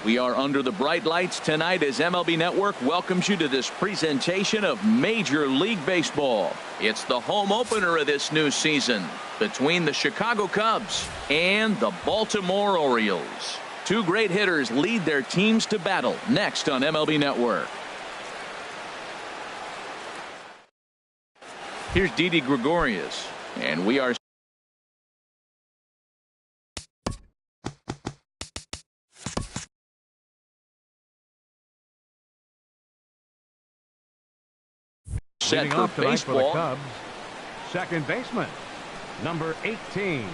We are under the bright lights tonight as MLB Network welcomes you to this presentation of Major League Baseball. It's the home opener of this new season between the Chicago Cubs and the Baltimore Orioles. Two great hitters lead their teams to battle next on MLB Network. Here's Didi Gregorius, and we are set for baseball. For the Cubs, second baseman, number 18.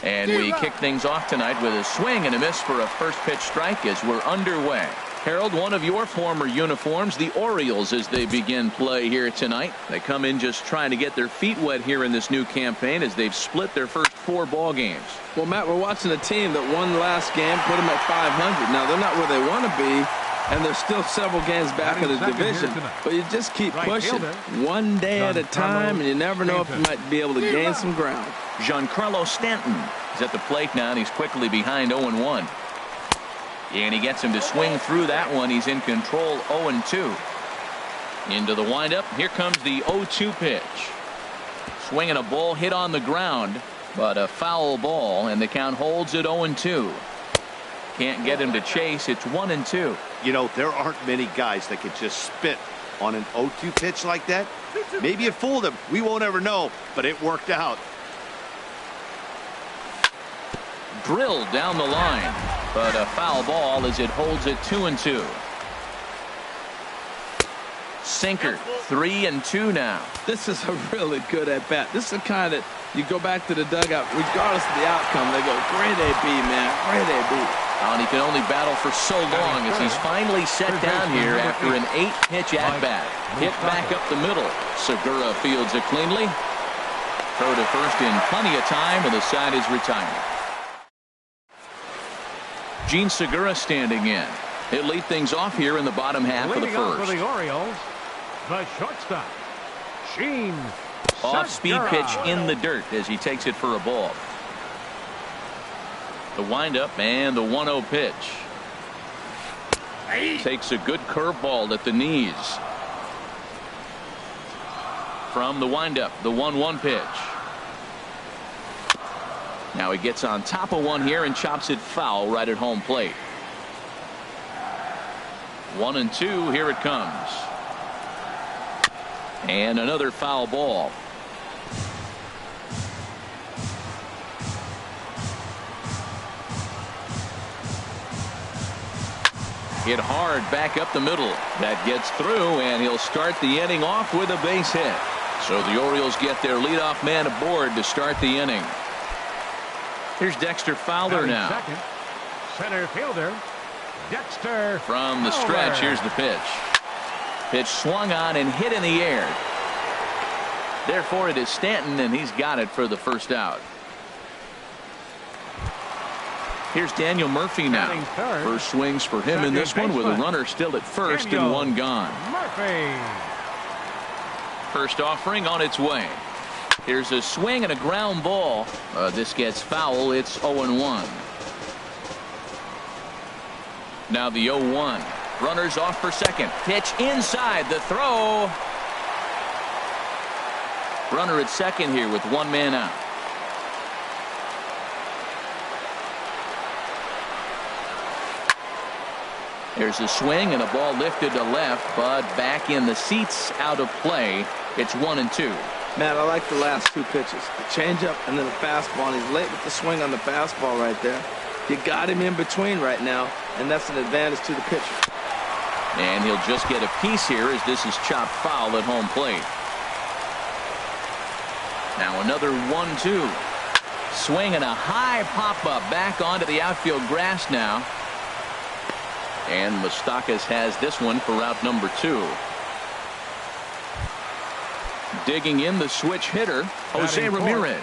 And we kick things off tonight with a swing and a miss for a first pitch strike as we're underway. Harold, one of your former uniforms, the Orioles, as they begin play here tonight. They come in just trying to get their feet wet here in this new campaign as they've split their first 4 ball games. Well, Matt, we're watching a team that won last game, put them at 500. Now, they're not where they want to be, and they're still several games back in the division. But you just keep pushing one day at a time, and you never know if you might be able to gain some ground. Giancarlo Stanton is at the plate now, and he's quickly behind 0-1. And he gets him to swing through that one. He's in control 0-2. Into the windup. Here comes the 0-2 pitch. Swinging a ball hit on the ground, but a foul ball, and the count holds at 0-2. Can't get him to chase. It's 1-2. You know, there aren't many guys that can just spit on an 0-2 pitch like that. Maybe it fooled him. We won't ever know, but it worked out. Drilled down the line, but a foul ball as it holds it 2-2. Sinker 3-2 now. This is a really good at bat. This is the kind that you go back to the dugout, regardless of the outcome. They go, great AB, man, great AB. And he can only battle for so long as he's finally set down here after an 8-pitch at-bat. Hit back up the middle. Segura fields it cleanly. Throw to first in plenty of time, and the side is retired. Gene Segura standing in. He'll lead things off here in the bottom half of the first. For the Orioles, the shortstop, Gene Off-speed pitch in the dirt as he takes it for a ball. The windup and the 1-0 pitch. Takes a good curveball at the knees. From the windup, the 1-1 pitch. Now he gets on top of one here and chops it foul right at home plate. 1-2. Here it comes. And another foul ball. Hit hard back up the middle. That gets through, and he'll start the inning off with a base hit. So the Orioles get their leadoff man aboard to start the inning. Here's Dexter Fowler now. Second, center fielder, Dexter. From the stretch, here's the pitch. Pitch swung on and hit in the air. Therefore, it is Stanton, and he's got it for the first out. Here's Daniel Murphy now. First swings for him in this one with a runner still at first and one gone. Murphy. First offering on its way. Here's a swing and a ground ball. This gets foul. It's 0-1. Now the 0-1. Runners off for second. Pitch inside. The throw. Runner at second here with one man out. There's a swing and a ball lifted to left, but back in the seats, out of play. It's 1-2. Matt, I like the last 2 pitches. The changeup and then the fastball. And he's late with the swing on the fastball right there. You got him in between right now, and that's an advantage to the pitcher. And he'll just get a piece here as this is chopped foul at home plate. Now another 1-2. Swing and a high pop-up back onto the outfield grass now. And Moustakas has this one for out number 2. Digging in the switch hitter, Jose Ramirez.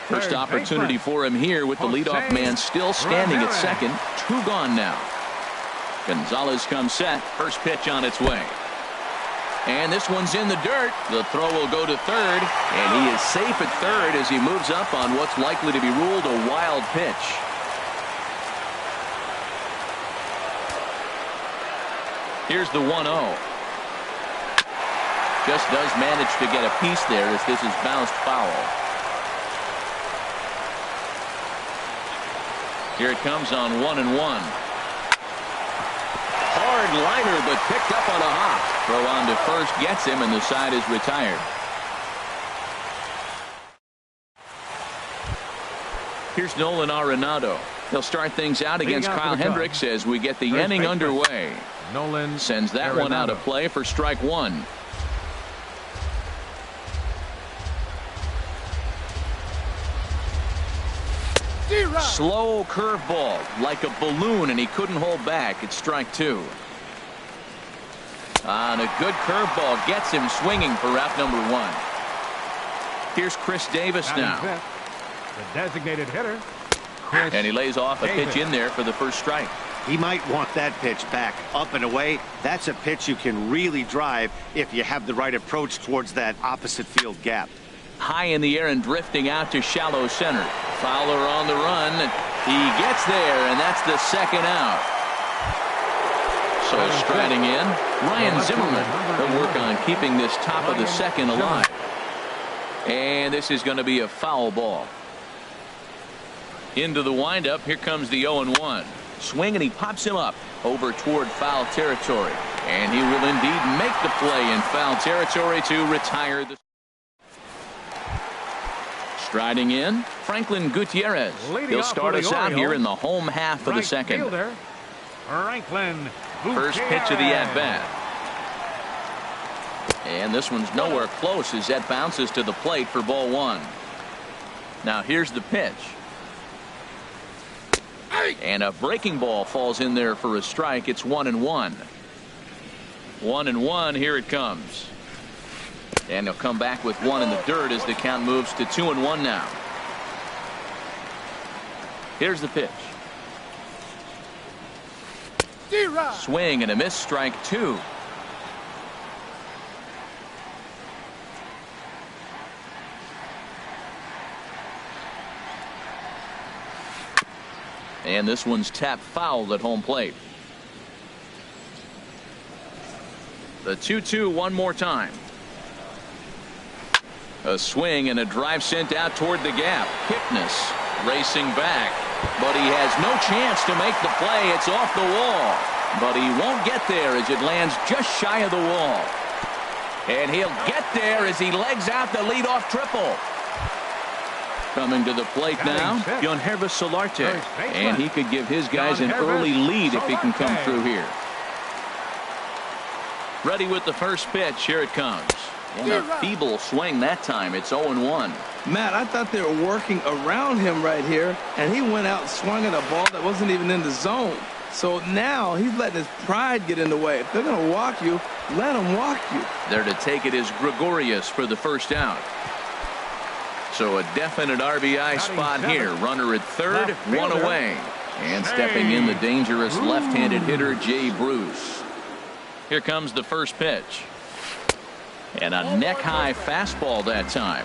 First opportunity for him here with the leadoff man still standing at second. 2 gone now. Gonzalez comes set. First pitch on its way. And this one's in the dirt. The throw will go to third. And he is safe at third as he moves up on what's likely to be ruled a wild pitch. Here's the 1-0. Just does manage to get a piece there as this is bounced foul. Here it comes on 1-1. Hard liner, but picked up on a hop. Throw on to first gets him, and the side is retired. Here's Nolan Arenado. He'll start things out against Kyle Hendricks as we get the inning underway. Nolan sends that one out of play for strike one. Slow curveball like a balloon, and he couldn't hold back. It's strike two. And a good curveball gets him swinging for out number one. Here's Chris Davis now. The designated hitter. And he lays off a pitch in there for the first strike. He might want that pitch back up and away. That's a pitch you can really drive if you have the right approach towards that opposite field gap. High in the air and drifting out to shallow center. Fowler on the run. He gets there, and that's the second out. So striding in, Ryan Zimmerman. He'll work on keeping this top of the second alive. And this is going to be a foul ball. Into the windup. Here comes the 0-1. Swing, and he pops him up over toward foul territory. And he will indeed make the play in foul territory to retire the. Striding in, Franklin Gutierrez. He'll start us out here in the home half of the second. First pitch of the at-bat. And this one's nowhere close as that bounces to the plate for ball one. Now here's the pitch. And a breaking ball falls in there for a strike. It's 1-1. 1-1. Here it comes. And he'll come back with one in the dirt as the count moves to 2-1 now. Here's the pitch. Swing and a miss, strike two. And this one's tapped foul at home plate. The 2-2 one more time. A swing and a drive sent out toward the gap. Kipnis racing back, but he has no chance to make the play. It's off the wall, but he won't get there as it lands just shy of the wall. And he'll get there as he legs out the leadoff triple. Coming to the plate now, Yonhervis Solarte, and he could give his guys an early lead if he can come through here. Ready with the first pitch. Here it comes. And a feeble swing that time. It's 0-1. Matt, I thought they were working around him right here, and he went out and swung at a ball that wasn't even in the zone. So now he's letting his pride get in the way. If they're going to walk you, let them walk you. There to take it is Gregorius for the first out. So a definite RBI spot here. Runner at third, one away. And stepping in the dangerous left-handed hitter, Jay Bruce. Here comes the first pitch. And a neck-high fastball that time.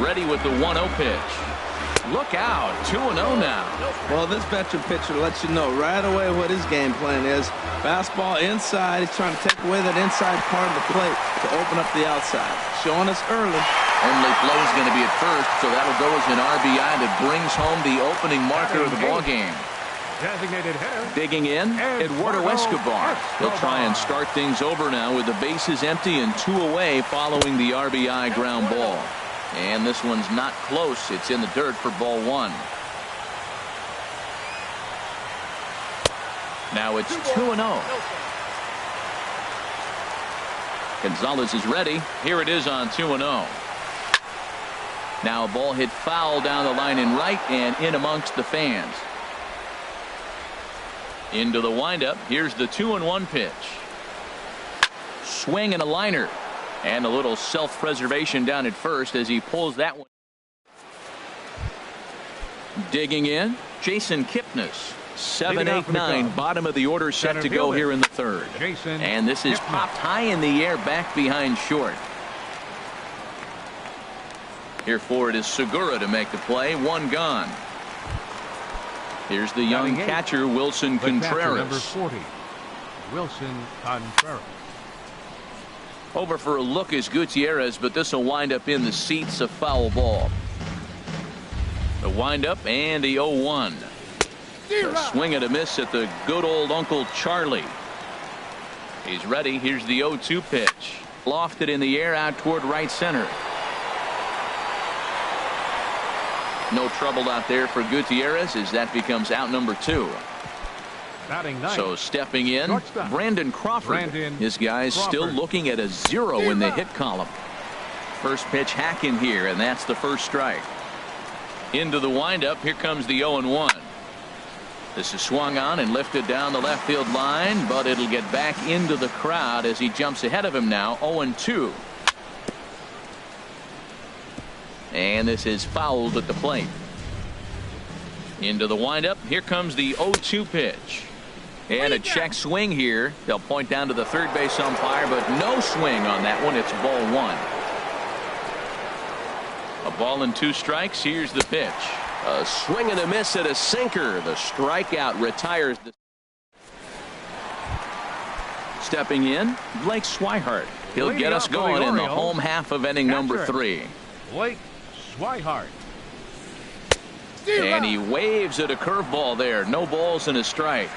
Ready with the 1-0 pitch. Look out, 2-0 now. Well, this veteran pitcher lets you know right away what his game plan is. Fastball inside. He's trying to take away that inside part of the plate to open up the outside. Showing us early. Only play is going to be at first, so that'll go as an RBI that brings home the opening marker of the ballgame. Designated hitter. Digging in, Eduardo Escobar. He'll try and start things over now with the bases empty and two away following the RBI ground ball. And this one's not close. It's in the dirt for ball one. Now it's 2-0. Gonzalez is ready. Here it is on 2-0. Now a ball hit foul down the line in right and in amongst the fans. Into the windup. Here's the 2-1 pitch. Swing and a liner. And a little self-preservation down at first as he pulls that one. Digging in, Jason Kipnis. 7, 8, 9, bottom of the order set to go here in the third. And this is popped high in the air back behind short. Here for it is Segura to make the play. One gone. Here's the young catcher, Wilson Contreras. Number 40, Wilson Contreras. Over for a look is Gutierrez, but this will wind up in the seats, a foul ball. The windup and the 0-1. A swing and a miss at the good old Uncle Charlie. He's ready. Here's the 0-2 pitch. Lofted in the air out toward right center. No trouble out there for Gutierrez as that becomes out number 2. So stepping in, Brandon Crawford. His guy's still looking at a 0 in the hit column. First pitch hacking here, and that's the first strike. Into the windup. Here comes the 0-1. This is swung on and lifted down the left field line, but it'll get back into the crowd as he jumps ahead of him now. 0-2. And this is fouled at the plate. Into the windup. Here comes the 0-2 pitch. And a check swing here. They'll point down to the third base umpire, but no swing on that one. It's ball 1. A ball and 2 strikes. Here's the pitch. A swing and a miss at a sinker. The strikeout retires. Stepping in, Blake Swihart. He'll get us going in the home half of inning number 3. Blake Swihart. And he waves at a curveball there. No balls and a strike.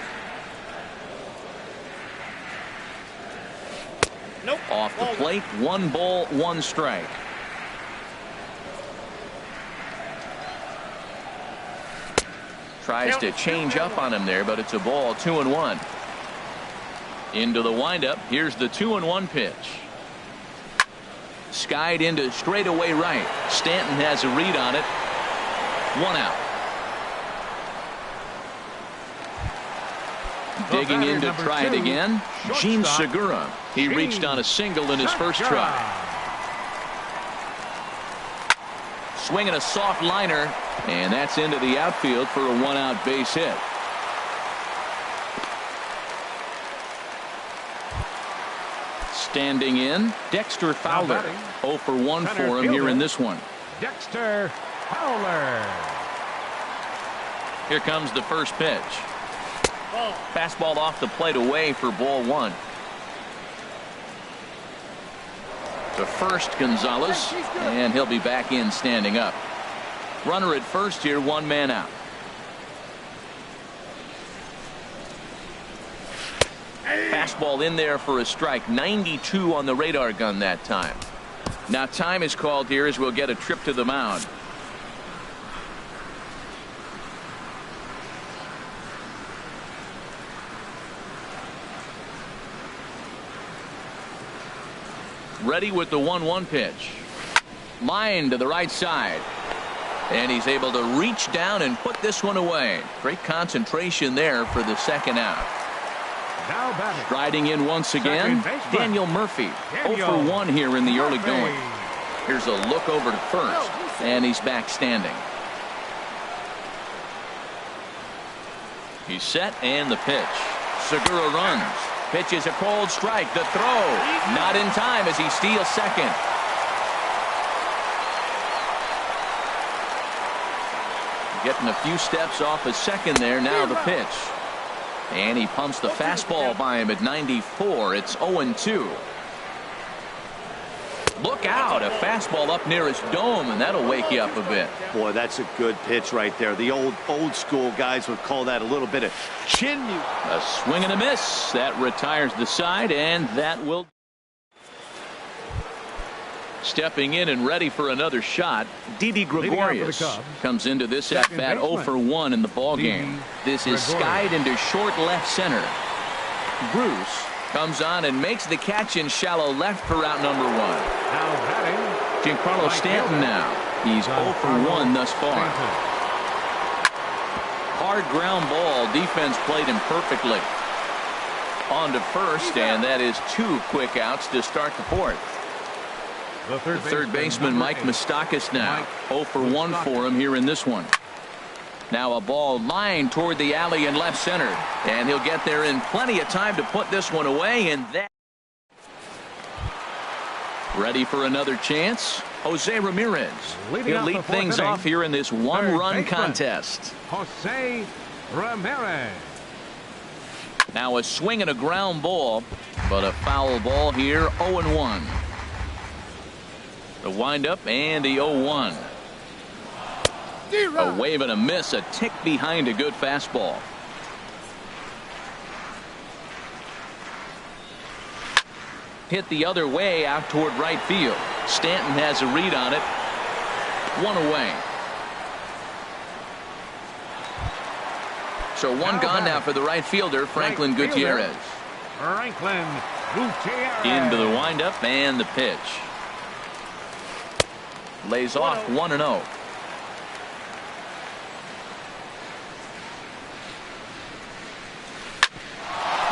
Nope. Off the plate, 1 ball, 1 strike. Tries to change up on him there, but it's a ball. 2-1. Into the windup. Here's the 2-1 pitch. Skied into straightaway right. Stanton has a read on it. 1 out. Digging in to try it again, Gene Segura. He reached on a single in his first try. Swinging a soft liner, and that's into the outfield for a 1-out base hit. Standing in, Dexter Fowler. 0 for 1 for him here in this one. Dexter Fowler. Here comes the first pitch. Fastball off the plate away for ball 1. To first, Gonzalez, and he'll be back in standing up. Runner at first here, 1 man out. Fastball in there for a strike. 92 on the radar gun that time. Now time is called here as we'll get a trip to the mound. Ready with the 1-1 pitch. Line to the right side. And he's able to reach down and put this one away. Great concentration there for the second out. Riding in once again, Daniel Murphy. 0 for 1 here in the early going. Here's a look over to first, and he's back standing. He's set, and the pitch. Segura runs. Pitch is a cold strike. The throw not in time as he steals second. Getting a few steps off a second there. Now the pitch. And he pumps the fastball by him at 94. It's 0-2. Look out. A fastball up near his dome, and that'll wake you up a bit. Boy, that's a good pitch right there. The old school guys would call that a little bit of chin music. A swing and a miss. That retires the side, and that will. Stepping in and ready for another shot, Didi Gregorius comes into this at-bat 0 for 1 in the ballgame. This is skied into short left center. Bruce comes on and makes the catch in shallow left for out number 1. Giancarlo Stanton now. He's 0 for 1 thus far. Hard ground ball. Defense played him perfectly. On to first, and that is 2 quick outs to start the 4th. The third baseman, Mike Moustakas now. 0 for 1 for him here in this one. Now a ball lined toward the alley in left center. And he'll get there in plenty of time to put this one away. And that. Ready for another chance. Jose Ramirez. He'll lead things off here in this 1-run contest. Jose Ramirez. Now a swing and a ground ball, but a foul ball here. 0-1. The windup and the 0-1. A wave and a miss, a tick behind a good fastball. Hit the other way out toward right field. Stanton has a read on it. One away. So one gone now for the right fielder, Franklin Gutierrez. Franklin Gutierrez. Into the windup and the pitch. Lays off 1-0.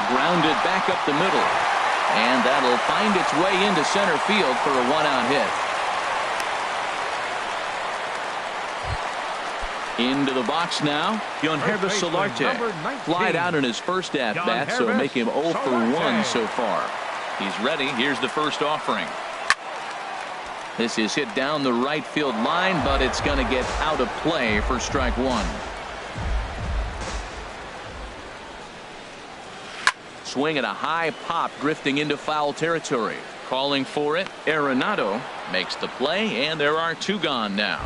Grounded back up the middle. And that'll find its way into center field for a one-out hit. Into the box now, Yonhervis Solarte. Flied out in his first at-bat, so make him 0 for 1 so far. He's ready. Here's the first offering. This is hit down the right field line, but it's going to get out of play for strike one. Swing at a high pop, drifting into foul territory. Calling for it, Arenado makes the play, and there are two gone now.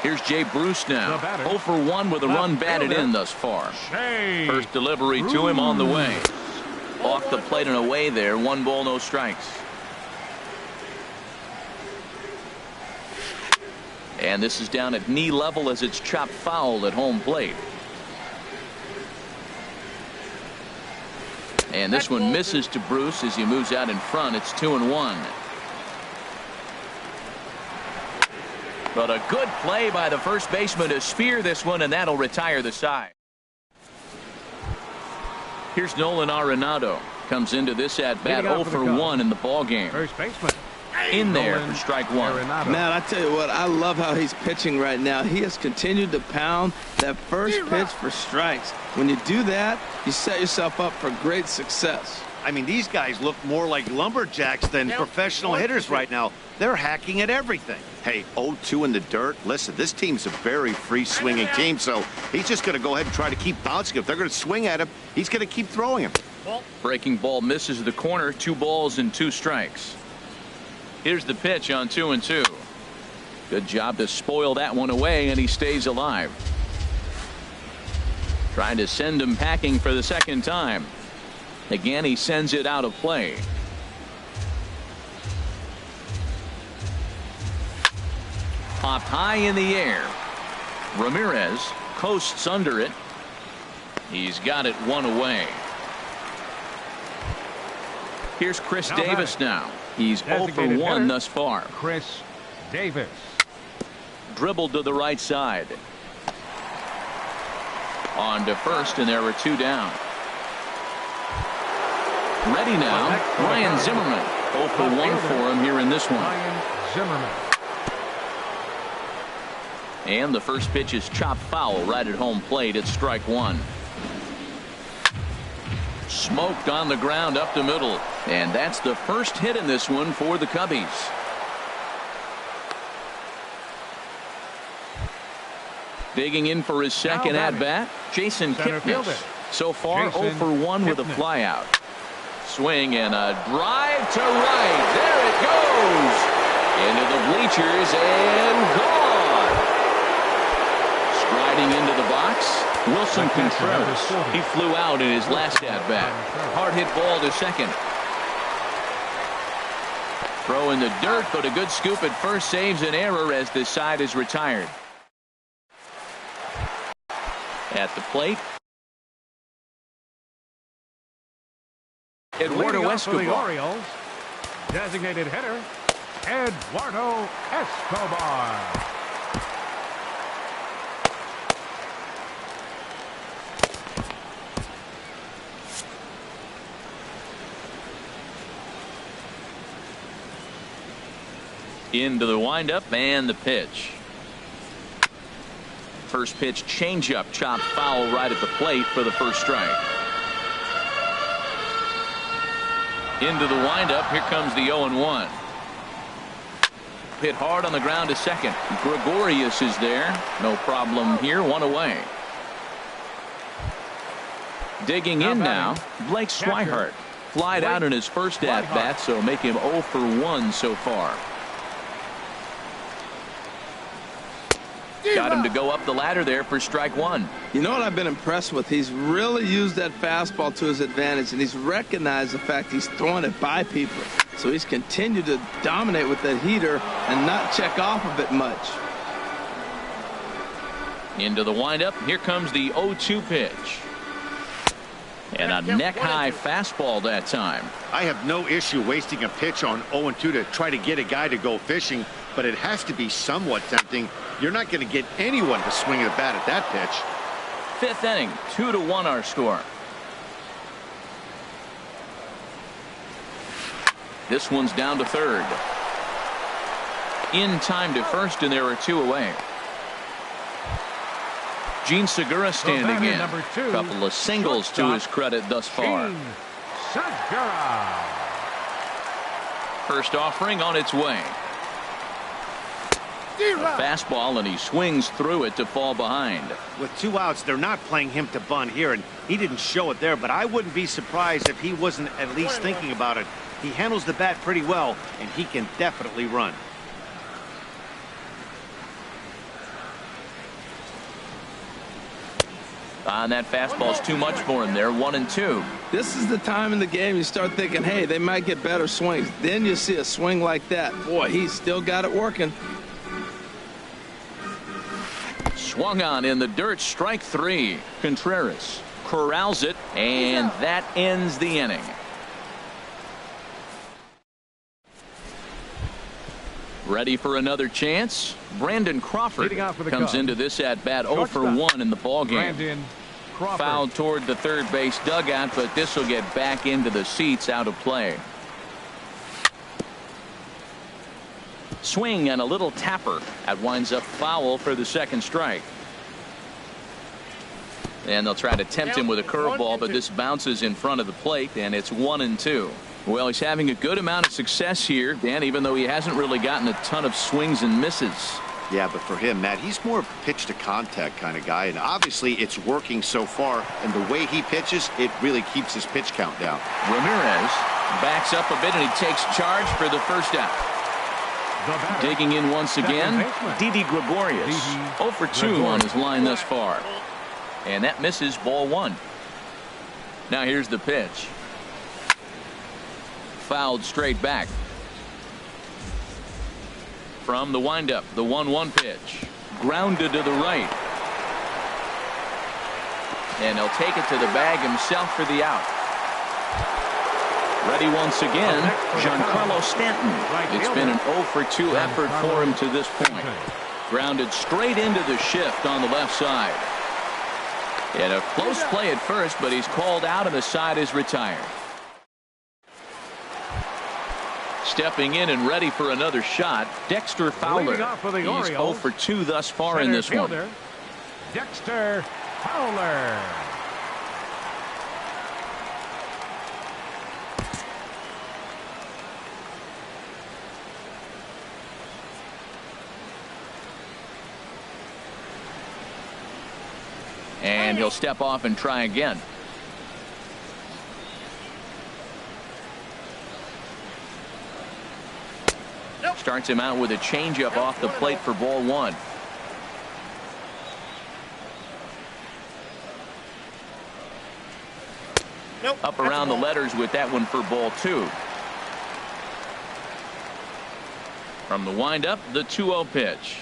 Here's Jay Bruce now. 0 for 1 with a run batted in thus far. First delivery to him on the way. Off the plate and away there. 1 ball, no strikes. And this is down at knee level as it's chopped foul at home plate. And this one misses to Bruce as he moves out in front. It's 2-1. But a good play by the first baseman to spear this one, and that'll retire the side. Here's Nolan Arenado. Comes into this at-bat 0 for 1 in the ball game. First baseman. In there for strike one. Man, I tell you what, I love how he's pitching right now. He has continued to pound that first pitch for strikes. When you do that, you set yourself up for great success. I mean, these guys look more like lumberjacks than professional hitters right now. They're hacking at everything. Hey, 0-2 in the dirt. Listen, this team's a very free-swinging team, so he's just going to go ahead and try to keep bouncing. If they're going to swing at him, he's going to keep throwing him. Breaking ball misses the corner. 2 balls and 2 strikes. Here's the pitch on 2-2. Good job to spoil that one away, and he stays alive. Trying to send him packing for the second time. Again, he sends it out of play. Popped high in the air. Ramirez coasts under it. He's got it 1 away. Here's Chris Davis now. He's 0 for 1 thus far. Chris Davis. Dribbled to the right side. On to first, and there are 2 down. Ready now, Ryan Zimmerman. 0 for 1 for him here in this one. Ryan Zimmerman. And the first pitch is chopped foul right at home plate. It's strike one. Smoked on the ground up the middle. And that's the first hit in this one for the Cubbies. Digging in for his second at-bat, Jason Kipnis. So far, 0 for 1 with a flyout. Swing and a drive to right. There it goes. Into the bleachers and gone. Striding into the box, Wilson Contreras. He flew out in his last at-bat. Hard hit ball to second. Throw in the dirt, but a good scoop at first saves an error as this side is retired. At the plate, Eduardo Escobar. For the Orioles, designated hitter, Eduardo Escobar. Into the windup and the pitch. First pitch changeup, chopped foul right at the plate for the first strike. Into the windup, here comes the 0-1. Hit hard on the ground to second. Gregorius is there. No problem here, 1 away. Digging in now, Blake Swihart. Flied out in his first at-bat, so make him 0 for 1 so far. Got him to go up the ladder there for strike one. You know what I've been impressed with? He's really used that fastball to his advantage, and he's recognized the fact he's throwing it by people. So he's continued to dominate with that heater and not check off of it much. Into the windup. Here comes the 0-2 pitch. And a neck-high fastball that time. I have no issue wasting a pitch on 0-2 to try to get a guy to go fishing, but it has to be somewhat tempting. You're not going to get anyone to swing at a bat at that pitch. Fifth inning, 2-1 our score. This one's down to third. In time to first, and there are two away. Gene Segura standing in. A couple of singles to his credit thus far. First offering on its way. A fastball, and he swings through it to fall behind. With 2 outs, they're not playing him to bunt here, and he didn't show it there, but I wouldn't be surprised if he wasn't at least thinking about it. He handles the bat pretty well, and he can definitely run. And that fastball's too much for him there. 1-2. This is the time in the game you start thinking, hey, they might get better swings. Then you see a swing like that. Boy, he's still got it working. Swung on in the dirt, strike three. Contreras corrals it, and that ends the inning. Ready for another chance? Brandon Crawford comes into this at-bat 0 for 1 in the ballgame. Fouled toward the third base dugout, but this will get back into the seats, out of play. Swing and a little tapper. That winds up foul for the second strike. And they'll try to tempt him with a curveball, but this bounces in front of the plate, and it's 1-2. Well, he's having a good amount of success here, Dan, even though he hasn't really gotten a ton of swings and misses. Yeah, but for him, Matt, he's more of a pitch to contact kind of guy, and obviously it's working so far, and the way he pitches, it really keeps his pitch count down. Ramirez backs up a bit, and he takes charge for the first out. Digging in once again, Didi Gregorius. 0 for 2 on his line thus far. And that misses, ball one. Now here's the pitch. Fouled straight back. From the windup, the 1-1 pitch. Grounded to the right. And he'll take it to the bag himself for the out. Ready once again, Giancarlo Stanton. It's been an 0 for 2 effort for him to this point. Grounded straight into the shift on the left side. And a close play at first, but he's called out and the side is retired. Stepping in and ready for another shot, Dexter Fowler. He's 0 for 2 thus far in this one. Dexter Fowler. And he'll step off and try again. Starts him out with a changeup off the plate for ball one. Up around the letters with that one for ball two. From the windup, the 2-0 pitch.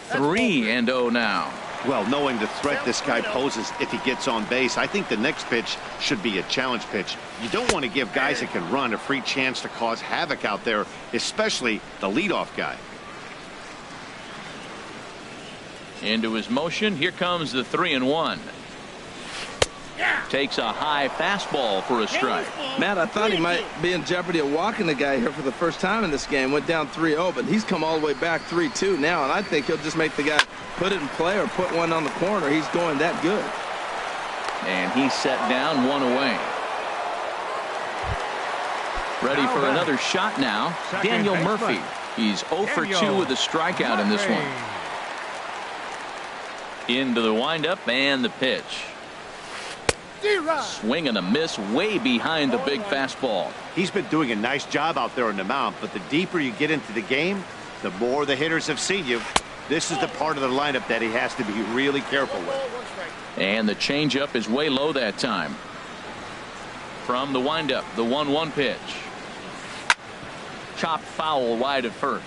3-0 now. Well, knowing the threat this guy poses if he gets on base, I think the next pitch should be a challenge pitch. You don't want to give guys that can run a free chance to cause havoc out there, especially the leadoff guy. Into his motion. Here comes the 3-1. Takes a high fastball for a strike. Matt, I thought he might be in jeopardy of walking the guy here for the first time in this game. Went down 3-0, but he's come all the way back 3-2 now, and I think he'll just make the guy put it in play or put one on the corner. He's going that good. And he's set down, one away. Ready for another shot now. Daniel Murphy. He's 0 for 2 with a strikeout in this one. Into the windup and the pitch. Swing and a miss way behind the big fastball. He's been doing a nice job out there on the mound, but the deeper you get into the game, the more the hitters have seen you. This is the part of the lineup that he has to be really careful with. And the changeup is way low that time. From the windup, the 1-1 pitch. Chopped foul wide at first.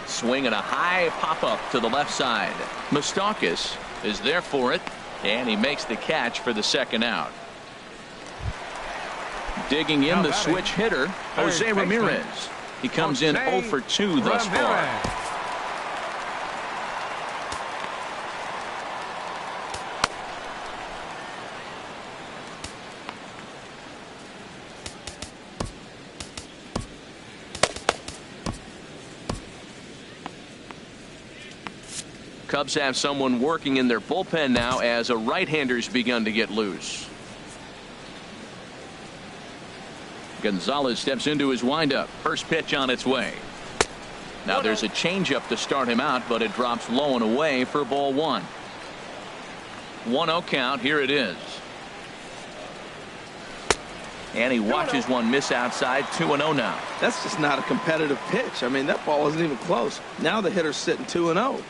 Swing and a high pop-up to the left side. Moustakas is there for it, and he makes the catch for the second out. Digging in the switch hitter, Jose Ramirez. He comes in 0 for 2 thus far. Cubs have someone working in their bullpen now as a right-hander's begun to get loose. Gonzalez steps into his windup. First pitch on its way. Now there's a changeup to start him out, but it drops low and away for ball 1. 1-0 count. Here it is. And he watches one miss outside. 2-0 now. That's just not a competitive pitch. I mean, that ball wasn't even close. Now the hitter's sitting 2-0.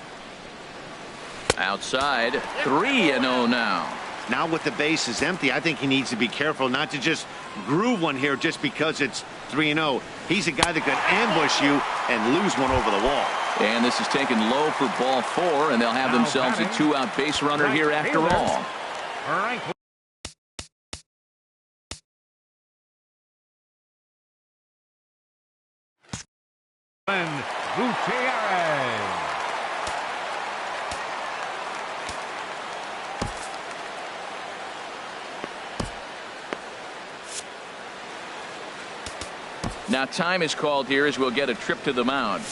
Outside, 3-0 now. Now with the base is empty, I think he needs to be careful not to just groove one here just because it's 3-0. He's a guy that could ambush you and lose one over the wall. And this is taken low for ball 4, and they'll have themselves a 2-out base runner here after all. Gutierrez. Now time is called here as we'll get a trip to the mound.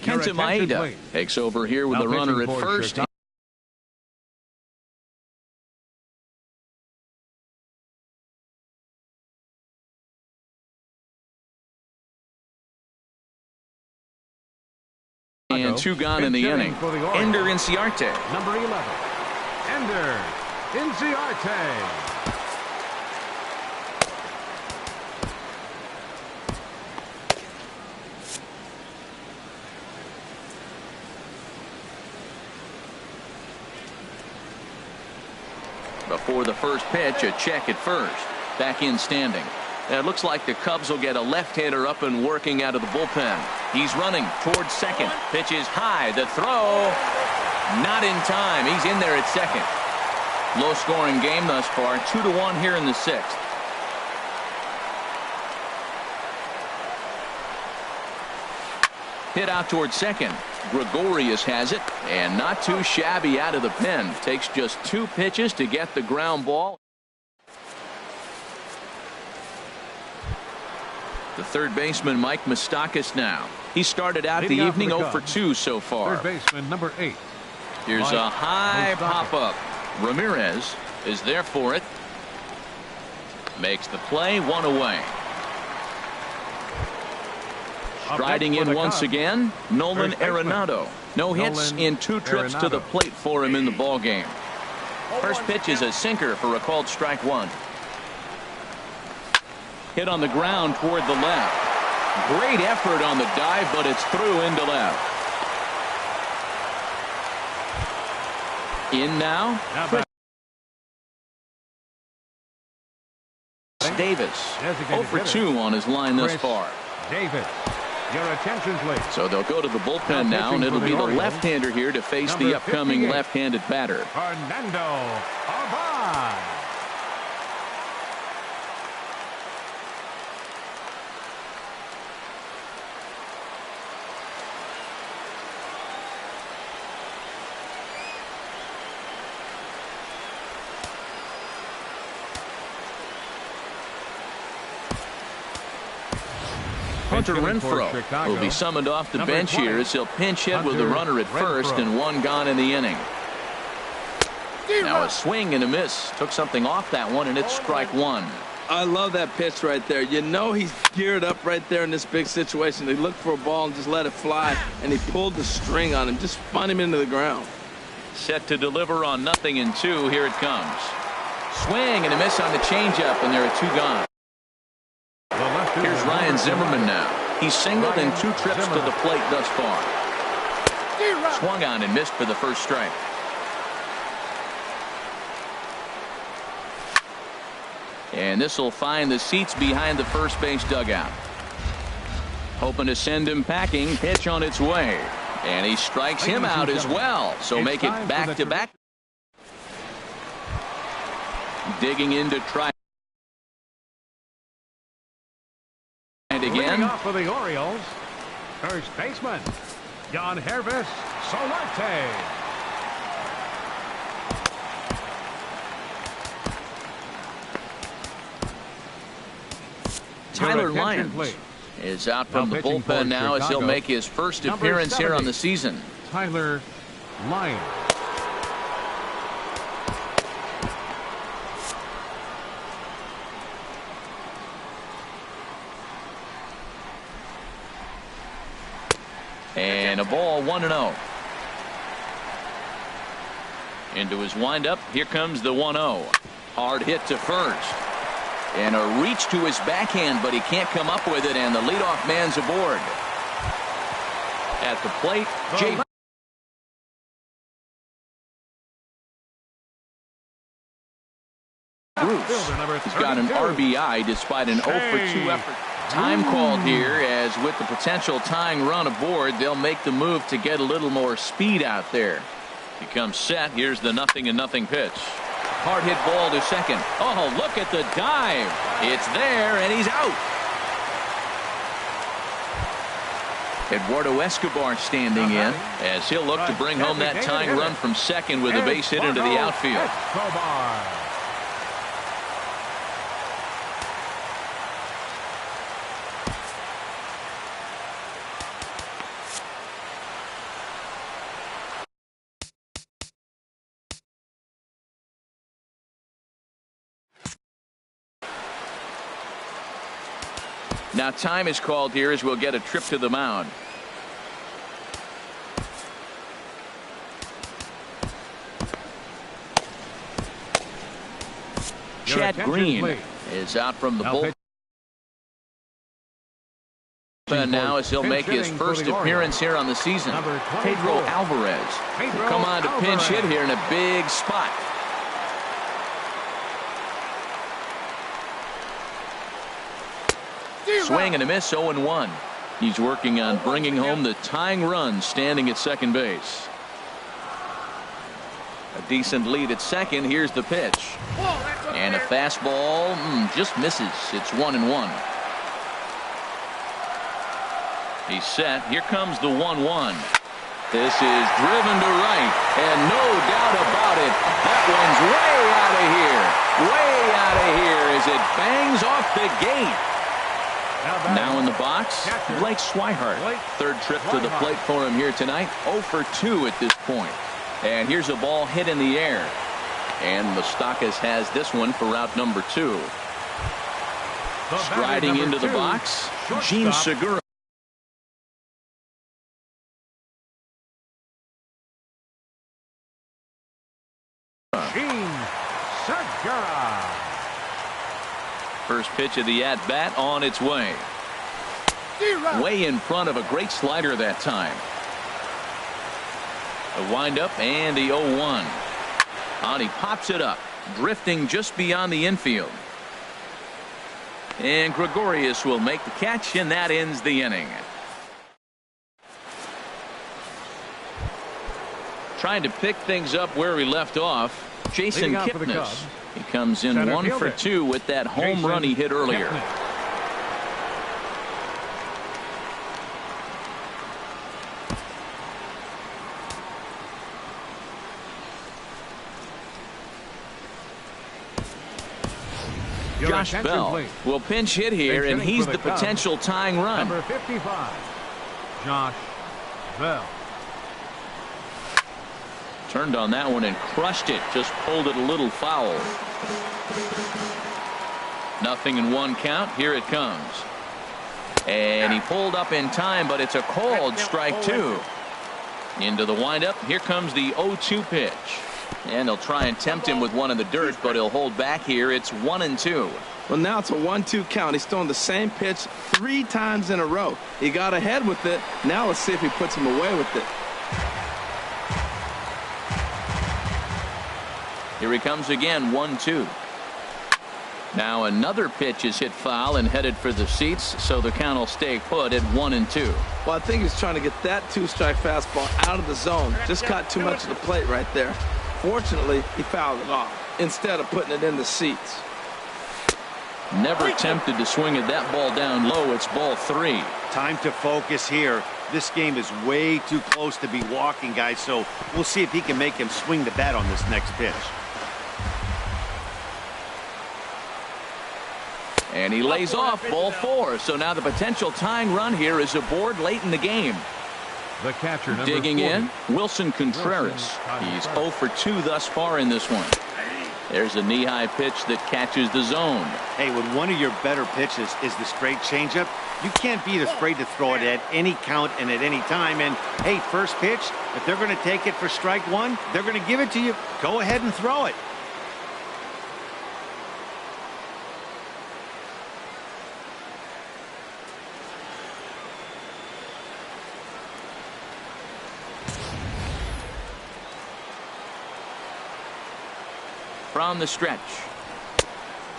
Kenta Maeda takes over here with the runner at first. And 2 gone in the inning. Ender Inciarte. Number 11. Ender Inciarte. Before the first pitch, a check at first. Back in standing. And it looks like the Cubs will get a left-hander up and working out of the bullpen. He's running towards second. Pitch is high. The throw. Not in time. He's in there at second. Low-scoring game thus far. 2-1 here in the 6th. Hit out towards second. Gregorius has it, and not too shabby out of the pen. Takes just 2 pitches to get the ground ball. The third baseman, Mike Moustakas, now. He started out the evening 0 for 2 so far. Third baseman, number 8. Here's a high pop-up. Ramirez is there for it. Makes the play, 1 away. Striding in once again, Nolan Arenado. No hits in 2 trips to the plate for him in the ballgame. First pitch is a sinker for a called strike 1. Hit on the ground toward the left. Great effort on the dive, but it's through into left. In now. Davis. 0 for 2 on his line thus far. Davis. Your attention, please. So they'll go to the bullpen now, and it'll be the left-hander here to face the upcoming left-handed batter. Fernando Abad. Hunter Renfroe will be summoned off the bench here as he'll pinch hit with the runner at first and one gone in the inning. Now a swing and a miss. Took something off that one, and it's strike one. I love that pitch right there. You know he's geared up right there in this big situation. He looked for a ball and just let it fly, and he pulled the string on him, just spun him into the ground. Set to deliver on 0-2. Here it comes. Swing and a miss on the changeup, and there are two gone. Here's Ryan Zimmerman now. He's singled in 2 trips to the plate thus far. Swung on and missed for the first strike. And this will find the seats behind the first base dugout. Hoping to send him packing. Pitch on its way. And he strikes him out as well. So make it back-to-back. Digging in to try. And again. Off for the Orioles. First baseman, Jan Hervis Solarte. Tyler Lyons is out from the bullpen now as he'll make his first appearance here on the season. Tyler Lyons. And a ball, 1-0. Into his windup. Here comes the 1-0. Hard hit to first. And a reach to his backhand, but he can't come up with it, and the leadoff man's aboard. At the plate, Jay Bruce. He's got an RBI despite an 0-for-2 effort. Time called here, as with the potential tying run aboard, they'll make the move to get a little more speed out there. He comes set. Here's the 0-0 pitch. Hard hit ball to second. Oh, look at the dive. It's there, and he's out. Eduardo Escobar standing in as he'll look to bring home that tying run from second with a base hit into the outfield. Now time is called here as we'll get a trip to the mound. Chad Green is out from the bullpen now as he'll make his first appearance here on the season. Pedro Alvarez will come on to pinch hit here in a big spot. Swing and a miss, 0-1. He's working on bringing home the tying run, standing at second base. A decent lead at second. Here's the pitch. And a fastball just misses. It's 1-1. He's set. Here comes the 1-1. This is driven to right, and no doubt about it, that one's way out of here. Way out of here as it bangs off the gate. Now in the box, Blake Swihart. Third trip to the plate for him here tonight. 0-for-2 at this point. And here's a ball hit in the air. And Moustakas has this one for route number 2. Striding into the box, Gene Segura. First pitch of the at-bat on its way. Way in front of a great slider that time. A windup and the 0-1. And he pops it up, drifting just beyond the infield. And Gregorius will make the catch, and that ends the inning. Trying to pick things up where we left off, Jason Kipnis. He comes in 1-for-2 with that home run he hit earlier. Josh Bell will pinch hit here, and he's the potential tying run. Number 55, Josh Bell. Turned on that one and crushed it. Just pulled it a little foul. 0-1 count. Here it comes. And he pulled up in time, but it's a called strike two. Into the windup. Here comes the 0-2 pitch. And they'll try and tempt him with one in the dirt, but he'll hold back here. It's 1-2. Well, now it's a 1-2 count. He's throwing the same pitch 3 times in a row. He got ahead with it. Now let's see if he puts him away with it. Here he comes again, 1-2. Now another pitch is hit foul and headed for the seats, so the count will stay put at 1-2. Well, I think he's trying to get that 2-strike fastball out of the zone. Just caught too much of the plate right there. Fortunately, he fouled it off instead of putting it in the seats. Never tempted to swing at that ball down low. It's ball 3. Time to focus here. This game is way too close to be walking, guys, so we'll see if he can make him swing the bat on this next pitch. And he lays off, ball 4. So now the potential tying run here is aboard late in the game. The catcher, number digging 40. in, Wilson Contreras. He's 0 for 2 thus far in this one. There's a knee-high pitch that catches the zone. Hey, when one of your better pitches is the straight changeup, you can't be afraid to throw it at any count and at any time. And, hey, first pitch, if they're going to take it for strike 1, they're going to give it to you. Go ahead and throw it. From the stretch.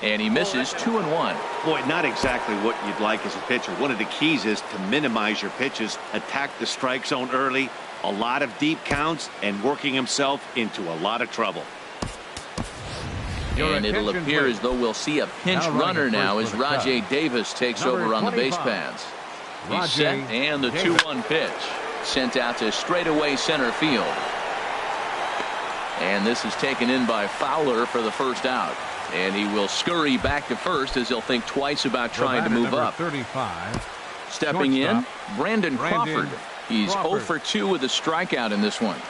And he misses 2-1. Boy, not exactly what you'd like as a pitcher. One of the keys is to minimize your pitches, attack the strike zone early, a lot of deep counts, and working himself into a lot of trouble. And it'll appear as though we'll see a pinch runner now as Rajay Davis takes over on the base paths. He's set, and the 2-1 pitch sent out to straightaway center field. And this is taken in by Fowler for the first out. And he will scurry back to first as he'll think twice about trying to move up. 35. Stepping in, Brandon Crawford. He's 0 for 2 with a strikeout in this one.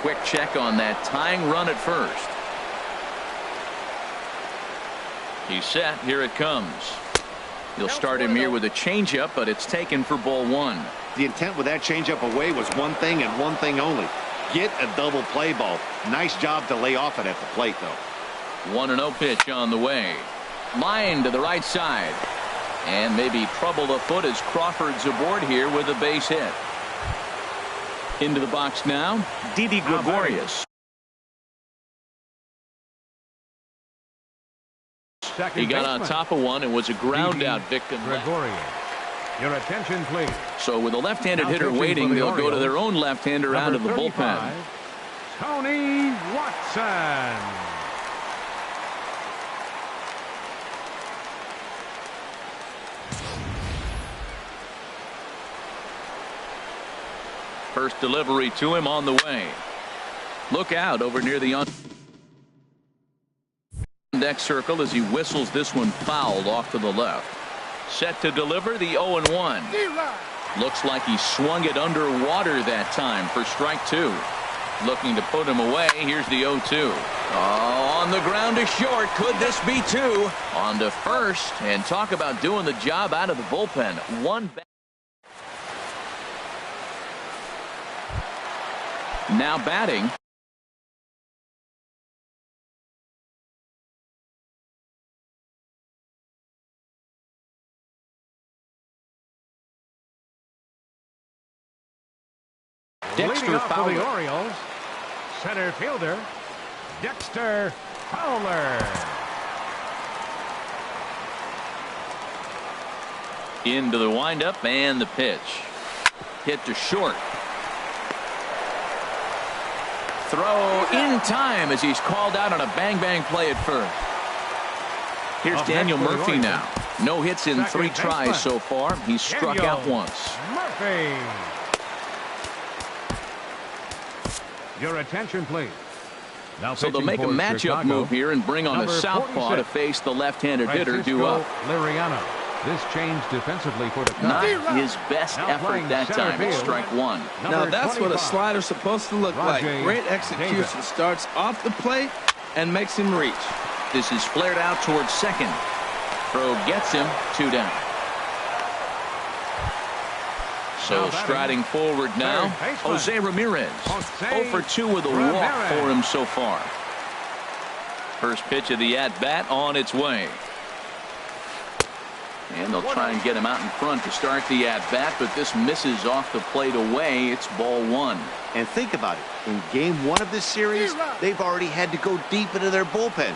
Quick check on that tying run at first. He's set. Here it comes. He'll start him here with a changeup, but it's taken for ball 1. The intent with that changeup away was one thing and one thing only. Get a double play ball. Nice job to lay off it at the plate, though. 1-0 pitch on the way. Line to the right side. And maybe trouble afoot as Crawford's aboard here with a base hit. Into the box now, Didi Gregorius. He got on top of one and was a ground out victim. Gregorius. Your attention, please. So with a left-handed hitter waiting, they'll go to their own left-hander out of the bullpen. Tony Watson. First delivery to him on the way. Look out over near the on-deck circle as he whistles this one fouled off to the left. Set to deliver the 0-1. Looks like he swung it underwater that time for strike 2. Looking to put him away. Here's the 0-2. Oh, on the ground to short. Could this be two? On to first. And talk about doing the job out of the bullpen. One back. Now batting. Dexter for the Fowler. Orioles, center fielder Dexter Fowler. Into the windup and the pitch. Hit to short. Throw in time as he's called out on a bang-bang play at first. Here's Daniel Murphy now. No hits in 3 tries so far. He's struck out once. Murphy. Your attention, please. Now so they'll make a matchup move here and bring on a southpaw to face the left-handed hitter due up. Liriano. This change defensively for the Cubs. Not his best effort that time. It's strike one. Now that's what a slider's supposed to look like. Great execution. Starts off the plate and makes him reach. This is flared out towards second. Throw gets him. 2 down. So striding forward now, Jose Ramirez. 0 for 2 with a walk for him so far. First pitch of the at-bat on its way. And they'll try and get him out in front to start the at-bat, but this misses off the plate away. It's ball 1. And think about it. In game 1 of this series, they've already had to go deep into their bullpen.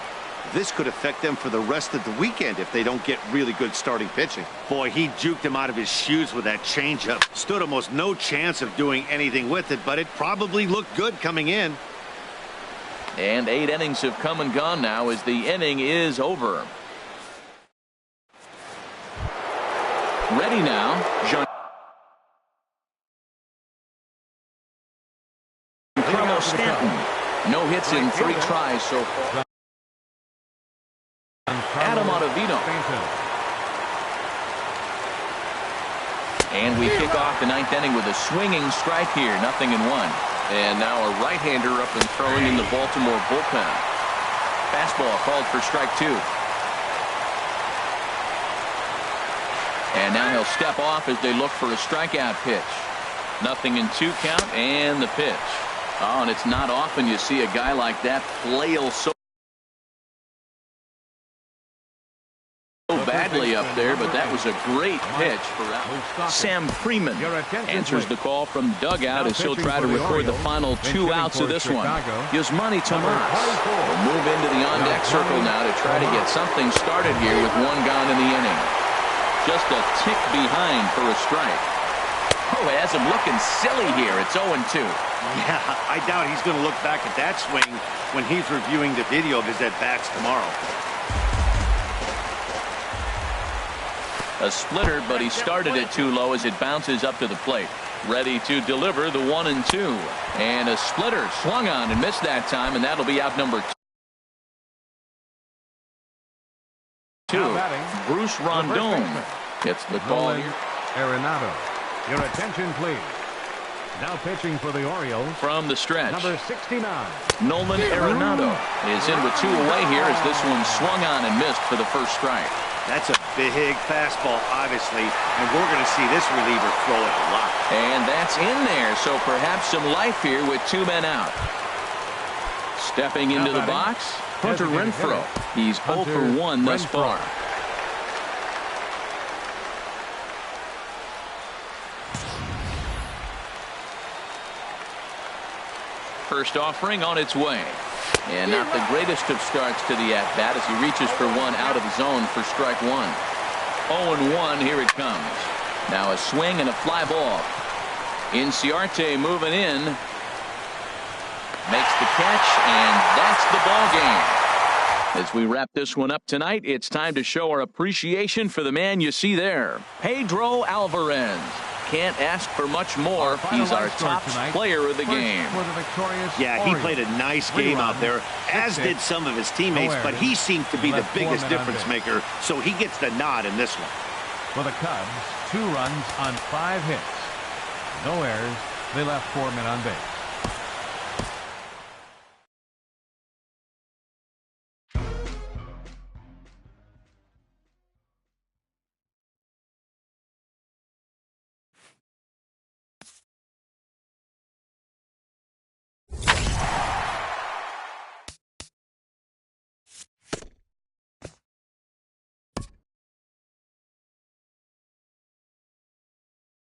This could affect them for the rest of the weekend if they don't get really good starting pitching. Boy, he juked him out of his shoes with that changeup. Stood almost no chance of doing anything with it, but it probably looked good coming in. And 8 innings have come and gone now as the inning is over. Ready now. Giancarlo Stanton. No hits in 3 tries so far. Adam Ottavino. And we kick off the 9th inning with a swinging strike here. 0-1. And now a right-hander up and throwing in the Baltimore bullpen. Fastball called for strike 2. And now he'll step off as they look for a strikeout pitch. 0-2 count and the pitch. Oh, and it's not often you see a guy like that flail so badly up there, but that was a great pitch for Sam Freeman. Answers the call from the dugout as he'll try to record the final 2 outs of this one. Yasmani Tomas will move into the on-deck circle now to try to get something started here with 1 gone in the inning. Just a tick behind for a strike. Oh, it has him looking silly here. It's 0-2. Yeah, I doubt he's going to look back at that swing when he's reviewing the video of his at-bats tomorrow. A splitter, but he started it too low as it bounces up to the plate. Ready to deliver the 1-2. And a splitter swung on and missed that time, and that'll be out number 2. Bruce Rondon gets the call here. Arenado. Your attention, please. Now pitching for the Orioles. From the stretch. Number 69. Nolan Arenado is in with 2 away here as this one swung on and missed for the first strike. That's a big fastball, obviously, and we're going to see this reliever throw it a lot. And that's in there, so perhaps some life here with 2 men out. Stepping into the box, Hunter Renfroe. He's 0 for 1 thus far. First offering on its way. And not the greatest of starts to the at-bat as he reaches for 1 out of the zone for strike 1. 0-1, here it comes. Now a swing and a fly ball. Inciarte moving in. Makes the catch, and that's the ball game. As we wrap this one up tonight, it's time to show our appreciation for the man you see there, Pedro Alvarez. Can't ask for much more. He's our top player of the game. Yeah, he played a nice game out there, as did some of his teammates, but he seemed to be the biggest difference maker, so he gets the nod in this one. For the Cubs, 2 runs on 5 hits. No errors. They left 4 men on base.